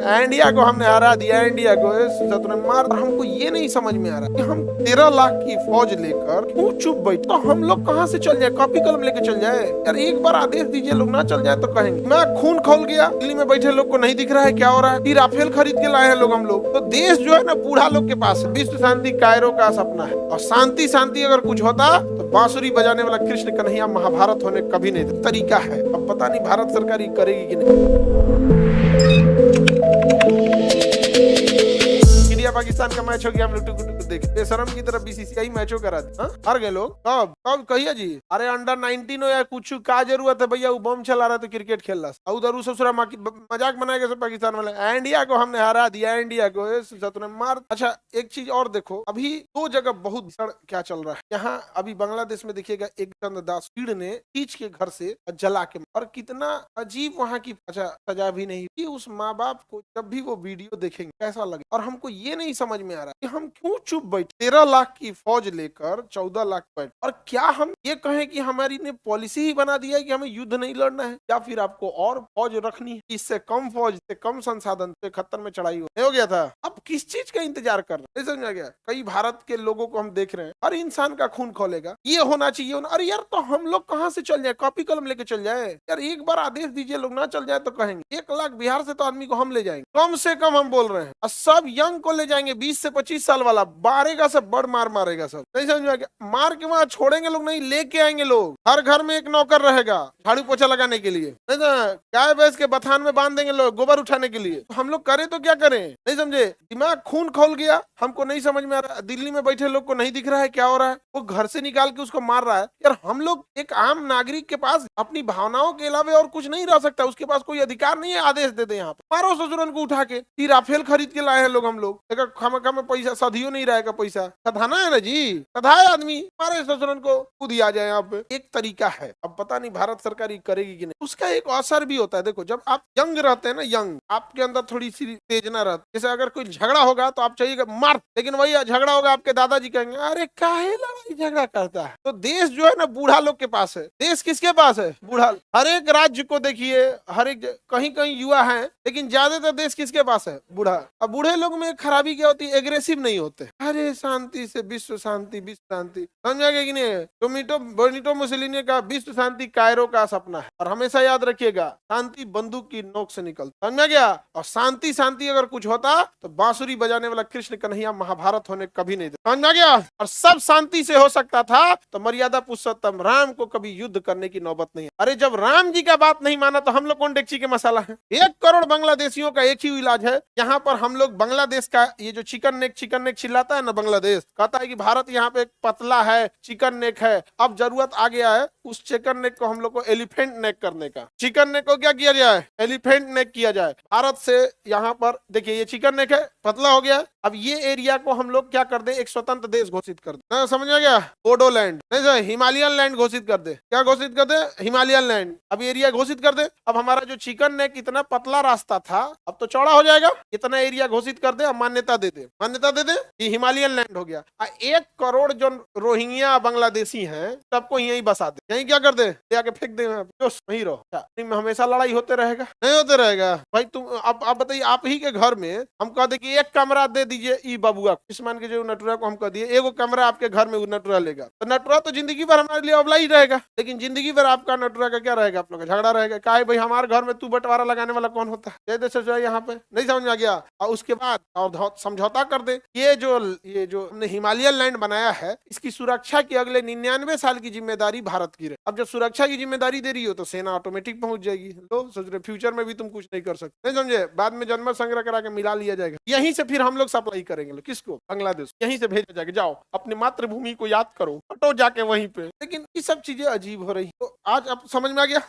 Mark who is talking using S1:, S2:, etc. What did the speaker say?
S1: India को हमने हरा दिया, इंडिया को इस शत्रु ने मार। हमको ये नहीं समझ में आ रहा कि हम 13 लाख की फौज लेकर क्यों चुप बैठे। तो हम लोग कहाँ से चल जाए, कॉपी कलम लेके चल जाए यार। एक बार आदेश दीजिए, लोग ना चल जाए तो कहेंगे मैं खून खोल गया। दिल्ली में बैठे लोग को नहीं दिख रहा है क्या हो रहा है। राफेल खरीद के लाए हैं लोग हम लोग। तो देश जो है ना बूढ़ा लोग के पास है। विश्व शांति कायरो का सपना है, और शांति शांति अगर कुछ होता तो बांसुरी बजाने वाला कृष्ण कन्हैया महाभारत होने कभी नहीं। तरीका है, अब पता नहीं भारत सरकार ये करेगी कि नहीं। इंडिया पाकिस्तान का मैच हो गया, हम लोग टुक देखे। बेशरम की तरफ बीसीसीआई मैचों करा दी। हार गए लोग। कब कब कहिए जी। अरे अंडर 19 हो या कुछ का जरूरत है भैया। वो बम चला रहा तो क्रिकेट खेल रहा। उधर ससुरा मजाक बनाएगा सब पाकिस्तान वाले। इंडिया को हमने हरा दिया, इंडिया को शत्रु ने मार। अच्छा एक चीज और देखो, अभी दो जगह बहुत क्या चल रहा है। यहाँ अभी बांग्लादेश में देखिएगा, एक चंद दास पीड़ ने खींच के घर से जला के, और कितना अजीब वहाँ की सजा भी नहीं कि उस माँ बाप को जब भी वो वीडियो देखेंगे कैसा लगे। और हमको ये नहीं समझ में आ रहा कि हम क्यों चुप बैठे। 13 लाख की फौज लेकर 14 लाख बैठ, और क्या हम ये कहें कि हमारी ने पॉलिसी ही बना दिया है कि हमें युद्ध नहीं लड़ना है, या फिर आपको और फौज रखनी है। इससे कम फौज से कम संसाधन से खत्तर में चढ़ाई हो गया था। अब किस चीज का इंतजार कर रहे हैं, समझ आ गया। कई भारत के लोगों को हम देख रहे हैं, हर इंसान का खून खोलेगा, ये होना चाहिए होना। अरे यार तो हम लोग कहाँ से चल जाए, कॉपी कलम लेके चल जाए यार। एक बार आदेश दीजिए, लोग ना चल जाए तो कहेंगे 1 लाख बिहार से तो आदमी को हम ले जाएंगे, कम से कम हम बोल रहे हैं। और सब यंग को ले जाएंगे, 20 से 25 साल वाला मारेगा, सब बड़ मारेगा सब। नहीं समझ में आ गया। मार के वहां छोड़ेंगे लोग नहीं, लेके आएंगे लोग। हर घर में एक नौकर रहेगा झाड़ू पोछा लगाने के लिए, नहीं ना गाय भैंस के बथान में बांध देंगे लोग गोबर उठाने के लिए। तो हम लोग करें तो क्या करें, नहीं समझे। दिमाग खून खोल गया, हमको नहीं समझ में आ रहा। दिल्ली में बैठे लोग को नहीं दिख रहा है क्या हो रहा है। वो घर से निकाल के उसको मार रहा है यार। हम लोग एक आम नागरिक के पास अपनी भावनाओं के अलावा और कुछ नहीं रह सकता। उसके पास कोई अधिकार नहीं है आदेश दे दे यहाँ पे मारो ससुरन को उठा के। राफेल खरीद के लाए हैं लोग हम लोग। खामा पैसा सदियों नहीं रहेगा, पैसा सधाना है ना जी। सधाए आदमी मारे ससुरन को, खुद ही आ जाए यहाँ पे। एक तरीका है, अब पता नहीं भारत सरकार करेगी कि नहीं। उसका एक असर भी होता है। देखो जब आप यंग रहते हैं ना, यंग आपके अंदर थोड़ी सी तेजना रहती। जैसे अगर कोई झगड़ा होगा तो आप चाहिएगा मार, लेकिन वही झगड़ा होगा आपके दादाजी कहेंगे अरे काहे लड़ाई झगड़ा करता है। तो देश जो है ना बूढ़ा लोग के पास है। देश किसके पास है, बूढ़ा। हर एक राज्य को देखिए, हर एक कहीं कहीं युवा है, लेकिन ज्यादातर देश किसके पास है, बूढ़ा। अब बूढ़े लोग में खराबी क्या होती है, एग्रेसिव नहीं होते। अरे शांति से विश्व शांति, विश्व शांति, समझा गया कि नहीं। बेनिटो मुसोलिनी का विश्व शांति कायरो का सपना है। और हमेशा याद रखिएगा, शांति बंदूक की नोक से निकलती, समझा गया। और शांति शांति अगर कुछ होता तो बांसुरी बजाने वाला कृष्ण कन्हैया महाभारत होने कभी नहीं, समझा गया। और सब शांति से हो सकता था तो मर्यादा पुरुषोत्तम राम को कभी युद्ध करने की नौबत नहीं है। अरे जब राम जी का बात नहीं माना तो हम लोग कौन डेक्ची के मसाला है। 1 करोड़ बांग्लादेशियों का एक ही इलाज है। यहाँ पर हम लोग बांग्लादेश का ये जो चिकन नेक चिल्लाता है ना, बांग्लादेश कहता है कि भारत यहाँ पे एक पतला है, चिकन नेक है। अब जरूरत आ गया है उस चिकन नेक को हम लोग को एलिफेंट नेक करने का। चिकन नेक को क्या किया जाए, एलिफेंट नेक किया जाए। भारत से यहाँ पर देखिए ये चिकन नेक है, पतला हो गया। अब ये एरिया को हम लोग क्या कर दे, एक स्वतंत्र देश घोषित कर दे, समझ आ गया। बोडोलैंड नहीं सर, हिमालयन लैंड घोषित कर दे। क्या घोषित कर दे, हिमालयन लैंड। अब एरिया घोषित कर दे। अब हमारा जो चिकन नेक इतना पतला रास्ता था अब तो चौड़ा हो जाएगा। इतना एरिया घोषित कर दे, मान्यता दे दे, मान्यता दे दे, ये हिमालयन लैंड हो गया। 1 करोड़ जो रोहिंग्या बांग्लादेशी हैं सबको यहीं बसा दे। यहीं क्या कर दे, आके फेंक दे, वहीं रहो। हमेशा लड़ाई होते रहेगा, नहीं होते रहेगा भाई। तुम अब बताइए, आप ही के घर में हम कह दे कि 1 कमरा दे दीजिए ई बबुआ किस्मान के जो नटुरा को हम कह दिए 1 कमरा आपके घर में नटुरा लेगा, तो नटुरा तो जिंदगी भर हमारे लिए अबला ही रहेगा। लेकिन जिंदगी भर आपका नटुरा का क्या रहेगा, आप लोग का झगड़ा रहेगा। काहे भाई हमारे घर में तू बंटवारा लगाने वाला कौन होता है, जो है यहाँ पे। नहीं समझ में आ गया। और उसके बाद और समझौता कर दे। ये जो हमने हिमालयन लैंड बनाया है इसकी सुरक्षा की अगले 99 साल की जिम्मेदारी भारत की रहे। अब जब सुरक्षा की जिम्मेदारी दे रही हो तो सेना ऑटोमेटिक पहुंच जाएगी। लोग सोच रहे फ्यूचर में भी तुम कुछ नहीं कर सकते, नहीं समझे। बाद में जनमत संग्रह करा के मिला लिया जाएगा। यहीं से फिर हम लोग सप्लाई करेंगे किसको, बांग्लादेश। यहीं से भेजा जाएगा, जाओ अपनी मातृभूमि को याद करो, हटो जाके वहीं पे। लेकिन ये सब चीजें अजीब हो रही। तो आज अब समझ में आ गया।